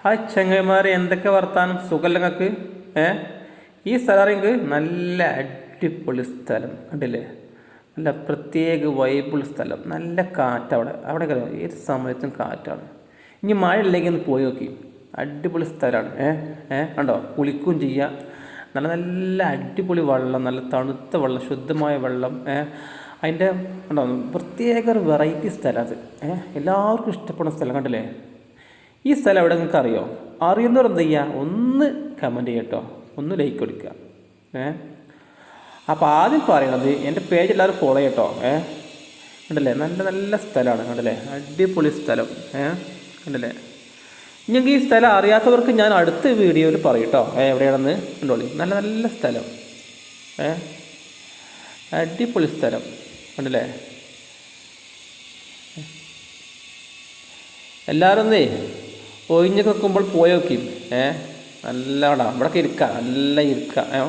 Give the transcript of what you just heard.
Hi ചങ്ങായിമാരെ, എന്തൊക്കെ വർത്താനം? സുഖമല്ല നിങ്ങൾക്ക്? ഈ സ്ഥലം എനിക്ക് നല്ല അടിപൊളി സ്ഥലം കണ്ടില്ലേ? നല്ല പ്രത്യേക വൈബിൾ സ്ഥലം, നല്ല കാറ്റവിടെ അവിടെ ഏത് സമയത്തും കാറ്റാണ്. ഇനി മഴ ഇല്ലെങ്കിൽ ഒന്ന് പോയി നോക്കി, അടിപൊളി സ്ഥലമാണ്. കണ്ടോ, കുളിക്കുകയും ചെയ്യാം. നല്ല നല്ല അടിപൊളി വെള്ളം, നല്ല തണുത്ത വെള്ളം, ശുദ്ധമായ വെള്ളം. അതിൻ്റെ കണ്ടോ, പ്രത്യേക ഒരു വെറൈറ്റി സ്ഥലം അത്. എല്ലാവർക്കും ഇഷ്ടപ്പെടുന്ന സ്ഥലം കണ്ടില്ലേ? ഈ സ്ഥലം എവിടെ നിങ്ങൾക്ക് അറിയുന്നവർ എന്ത് ചെയ്യുക, ഒന്ന് കമൻറ്റ് ചെയ്യട്ടോ, ഒന്ന് ലൈക്ക് കൊടുക്കുക. അപ്പോൾ ആദ്യം പറയണത്, എൻ്റെ പേജ് എല്ലാവരും ഫോളോ ചെയ്യട്ടോ. കണ്ടല്ലേ, നല്ല നല്ല സ്ഥലമാണ് കണ്ടല്ലേ, അടിപൊളി സ്ഥലം. കണ്ടല്ലേ, നിങ്ങൾക്ക് ഈ സ്ഥലം അറിയാത്തവർക്ക് ഞാൻ അടുത്ത വീഡിയോയിൽ പറയട്ടോ എവിടെയാണെന്ന്. കണ്ടോളി, നല്ല നല്ല സ്ഥലം. അടിപൊളി സ്ഥലം കണ്ടല്ലേ. എല്ലാവരും ഒന്നേ ഒഴിഞ്ഞ് വെക്കുമ്പോൾ പോയി നോക്കി. നല്ലതാടാ, ഇവിടെയൊക്കെ ഇരിക്കുക, നല്ല ഇരിക്കുക.